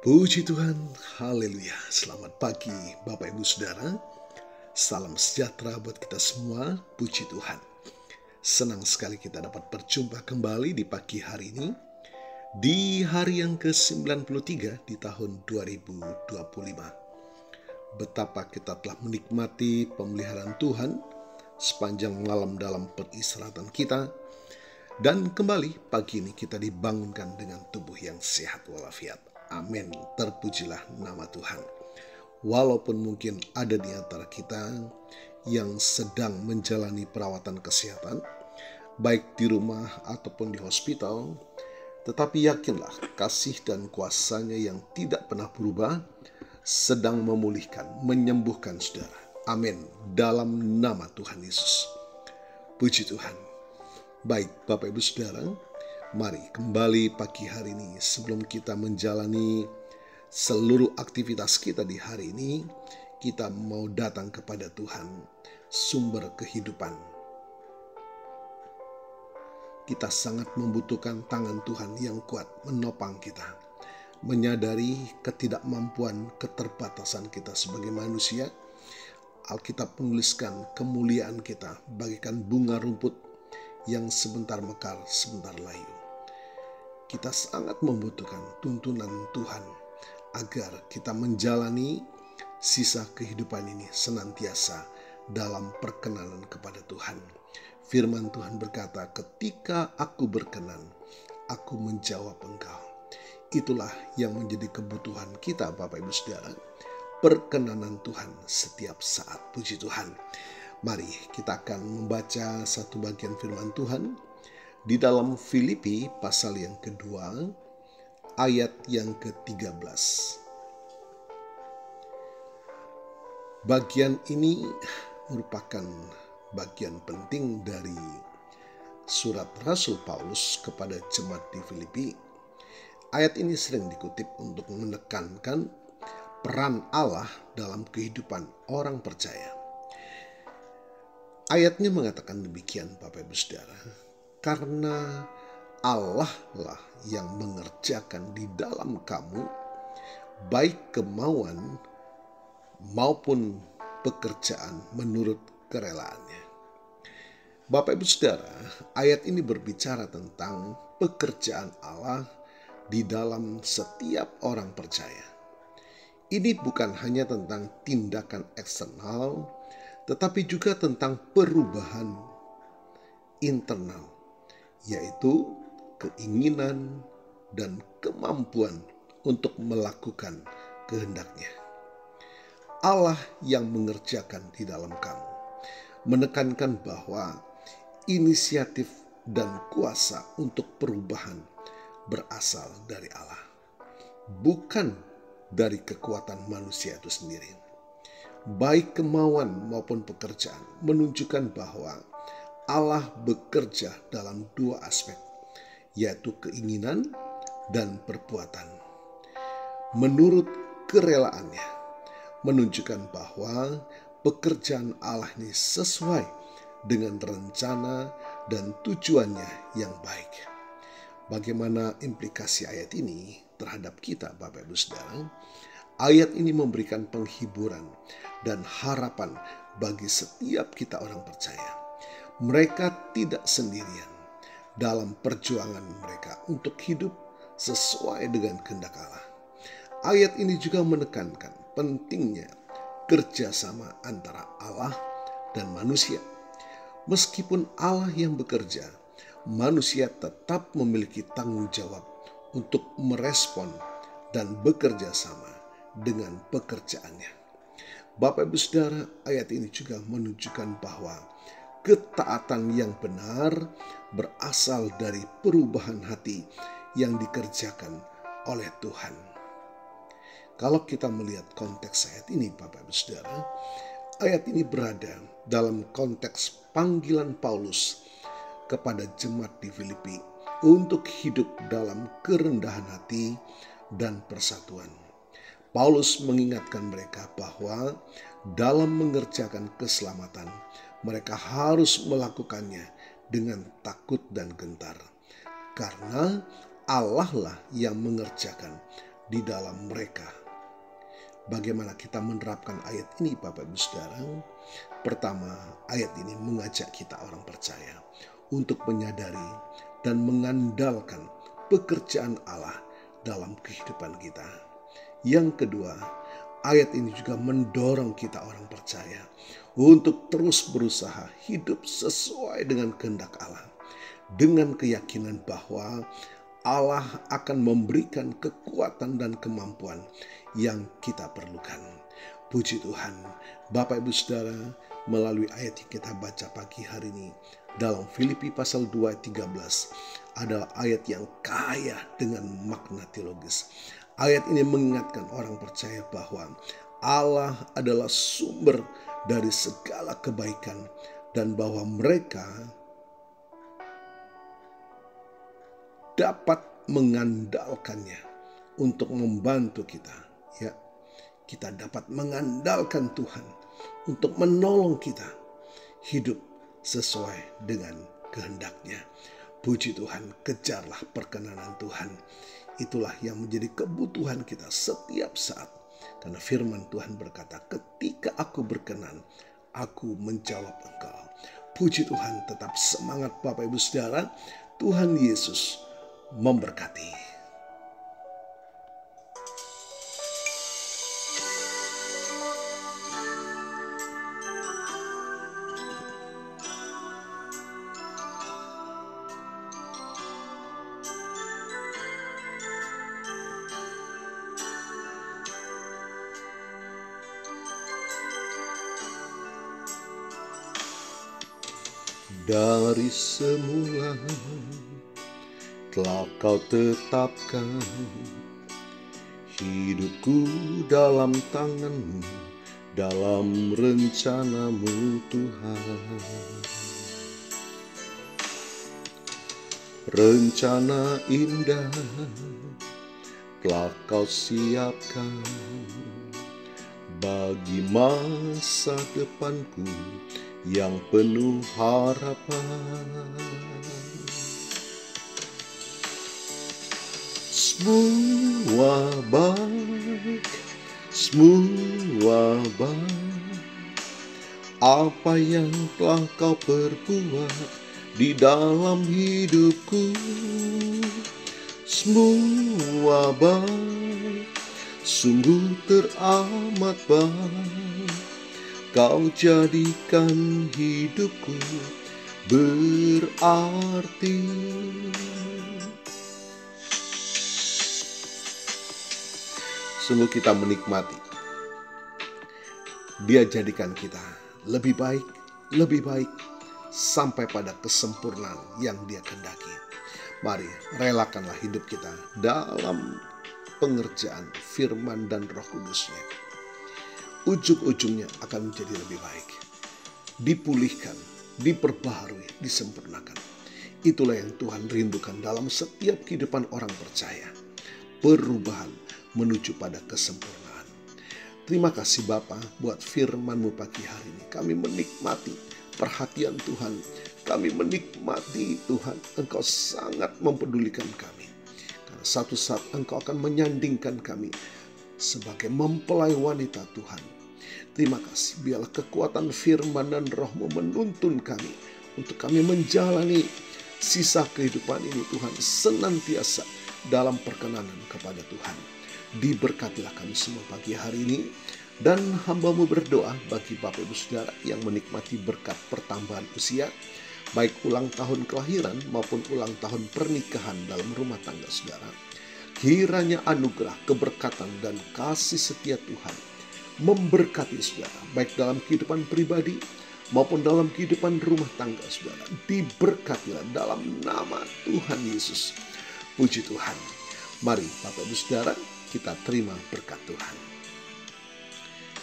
Puji Tuhan, haleluya. Selamat pagi Bapak Ibu Saudara. Salam sejahtera buat kita semua, puji Tuhan. Senang sekali kita dapat berjumpa kembali di pagi hari ini, di hari yang ke-93 di tahun 2025. Betapa kita telah menikmati pemeliharaan Tuhan sepanjang malam dalam peristirahatan kita. Dan kembali pagi ini kita dibangunkan dengan tubuh yang sehat walafiat. Amin, terpujilah nama Tuhan. Walaupun mungkin ada di antara kita yang sedang menjalani perawatan kesehatan, baik di rumah ataupun di hospital, tetapi yakinlah kasih dan kuasa-Nya yang tidak pernah berubah sedang memulihkan, menyembuhkan saudara. Amin, dalam nama Tuhan Yesus. Puji Tuhan. Baik Bapak Ibu Saudara, mari kembali pagi hari ini sebelum kita menjalani seluruh aktivitas kita di hari ini, kita mau datang kepada Tuhan, sumber kehidupan. Kita sangat membutuhkan tangan Tuhan yang kuat menopang kita. Menyadari ketidakmampuan, keterbatasan kita sebagai manusia, Alkitab menuliskan kemuliaan kita bagaikan bunga rumput yang sebentar mekar, sebentar layu. Kita sangat membutuhkan tuntunan Tuhan agar kita menjalani sisa kehidupan ini senantiasa dalam perkenanan kepada Tuhan. Firman Tuhan berkata, ketika aku berkenan, aku menjawab engkau. Itulah yang menjadi kebutuhan kita Bapak Ibu Saudara, perkenanan Tuhan setiap saat. Puji Tuhan. Mari kita akan membaca satu bagian firman Tuhan di dalam Filipi pasal yang kedua, ayat yang ke-13. Bagian ini merupakan bagian penting dari surat Rasul Paulus kepada jemaat di Filipi. Ayat ini sering dikutip untuk menekankan peran Allah dalam kehidupan orang percaya. Ayatnya mengatakan demikian Bapak Ibu Saudara, karena Allah lah yang mengerjakan di dalam kamu baik kemauan maupun pekerjaan menurut kerelaannya. Bapak Ibu Saudara, ayat ini berbicara tentang pekerjaan Allah di dalam setiap orang percaya. Ini bukan hanya tentang tindakan eksternal, tetapi juga tentang perubahan internal, yaitu keinginan dan kemampuan untuk melakukan kehendak-Nya. Allah yang mengerjakan di dalam kamu, menekankan bahwa inisiatif dan kuasa untuk perubahan berasal dari Allah, bukan dari kekuatan manusia itu sendiri. Baik kemauan maupun pekerjaan menunjukkan bahwa Allah bekerja dalam dua aspek, yaitu keinginan dan perbuatan. Menurut kerelaannya, menunjukkan bahwa pekerjaan Allah ini sesuai dengan rencana dan tujuannya yang baik. Bagaimana implikasi ayat ini terhadap kita Bapak Ibu Saudara? Ayat ini memberikan penghiburan dan harapan bagi setiap kita orang percaya. Mereka tidak sendirian dalam perjuangan mereka untuk hidup sesuai dengan kehendak Allah. Ayat ini juga menekankan pentingnya kerjasama antara Allah dan manusia. Meskipun Allah yang bekerja, manusia tetap memiliki tanggung jawab untuk merespon dan bekerja sama dengan pekerjaannya. Bapak Ibu Saudara, ayat ini juga menunjukkan bahwa ketaatan yang benar berasal dari perubahan hati yang dikerjakan oleh Tuhan. Kalau kita melihat konteks ayat ini Bapak Ibu Saudara, ayat ini berada dalam konteks panggilan Paulus kepada jemaat di Filipi untuk hidup dalam kerendahan hati dan persatuan. Paulus mengingatkan mereka bahwa dalam mengerjakan keselamatan, mereka harus melakukannya dengan takut dan gentar. Karena Allah lah yang mengerjakan di dalam mereka. Bagaimana kita menerapkan ayat ini Bapak Ibu Saudara? Pertama, ayat ini mengajak kita orang percaya untuk menyadari dan mengandalkan pekerjaan Allah dalam kehidupan kita. Yang kedua, ayat ini juga mendorong kita orang percaya untuk terus berusaha hidup sesuai dengan kehendak Allah, dengan keyakinan bahwa Allah akan memberikan kekuatan dan kemampuan yang kita perlukan. Puji Tuhan, Bapak Ibu Saudara, melalui ayat yang kita baca pagi hari ini dalam Filipi pasal 2 ayat 13 adalah ayat yang kaya dengan makna teologis. Ayat ini mengingatkan orang percaya bahwa Allah adalah sumber dari segala kebaikan dan bahwa mereka dapat mengandalkannya untuk membantu kita. Ya, kita dapat mengandalkan Tuhan untuk menolong kita hidup sesuai dengan kehendak-Nya. Puji Tuhan, kejarlah perkenanan Tuhan. Itulah yang menjadi kebutuhan kita setiap saat. Karena firman Tuhan berkata, ketika aku berkenan, aku menjawab engkau. Puji Tuhan, tetap semangat Bapak Ibu Saudara. Tuhan Yesus memberkati. Dari semula telah Kau tetapkan hidupku dalam tangan-Mu, dalam rencana-Mu Tuhan. Rencana indah telah Kau siapkan bagi masa depanku yang penuh harapan. Semua baik, semua baik, apa yang telah Kau perbuat di dalam hidupku. Semua baik, sungguh teramat baik. Kau jadikan hidupku berarti. Sungguh kita menikmati. Dia jadikan kita lebih baik, sampai pada kesempurnaan yang Dia kehendaki. Mari relakanlah hidup kita dalam pengerjaan firman dan Roh Kudus-Nya. Ujung-ujungnya akan menjadi lebih baik. Dipulihkan, diperbaharui, disempurnakan. Itulah yang Tuhan rindukan dalam setiap kehidupan orang percaya. Perubahan menuju pada kesempurnaan. Terima kasih Bapa buat firman-Mu pagi hari ini. Kami menikmati perhatian Tuhan. Kami menikmati Tuhan, Engkau sangat mempedulikan kami. Karena satu saat Engkau akan menyandingkan kami sebagai mempelai wanita Tuhan. Terima kasih, biarlah kekuatan firman dan Roh-Mu menuntun kami untuk kami menjalani sisa kehidupan ini Tuhan senantiasa dalam perkenanan kepada Tuhan. Diberkatilah kami semua pagi hari ini, dan hamba-Mu berdoa bagi Bapak Ibu Saudara yang menikmati berkat pertambahan usia, baik ulang tahun kelahiran maupun ulang tahun pernikahan dalam rumah tangga saudara. Kiranya anugerah, keberkatan, dan kasih setia Tuhan memberkati saudara, baik dalam kehidupan pribadi maupun dalam kehidupan rumah tangga saudara. Diberkatilah dalam nama Tuhan Yesus. Puji Tuhan. Mari Bapak Ibu Saudara, kita terima berkat Tuhan.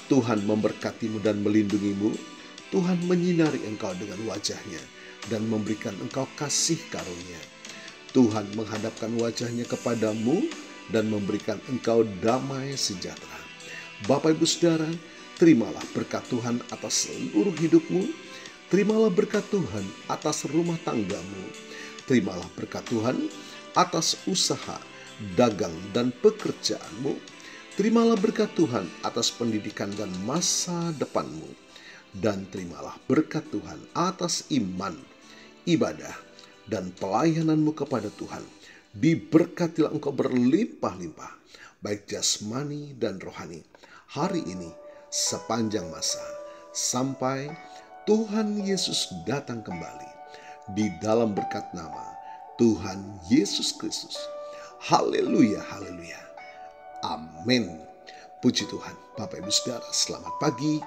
Tuhan memberkatimu dan melindungimu. Tuhan menyinari engkau dengan wajah-Nya dan memberikan engkau kasih karunia. Tuhan menghadapkan wajah-Nya kepadamu dan memberikan engkau damai sejahtera. Bapak Ibu Saudara, terimalah berkat Tuhan atas seluruh hidupmu. Terimalah berkat Tuhan atas rumah tanggamu. Terimalah berkat Tuhan atas usaha dagang dan pekerjaanmu. Terimalah berkat Tuhan atas pendidikan dan masa depanmu. Dan terimalah berkat Tuhan atas iman, ibadah, dan pelayananmu kepada Tuhan. Diberkatilah engkau berlimpah-limpah, baik jasmani dan rohani, hari ini sepanjang masa, sampai Tuhan Yesus datang kembali. Di dalam berkat nama Tuhan Yesus Kristus. Haleluya, haleluya. Amin. Puji Tuhan. Bapak Ibu Saudara, selamat pagi.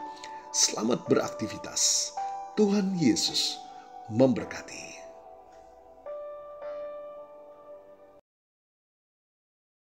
Selamat beraktivitas. Tuhan Yesus memberkati.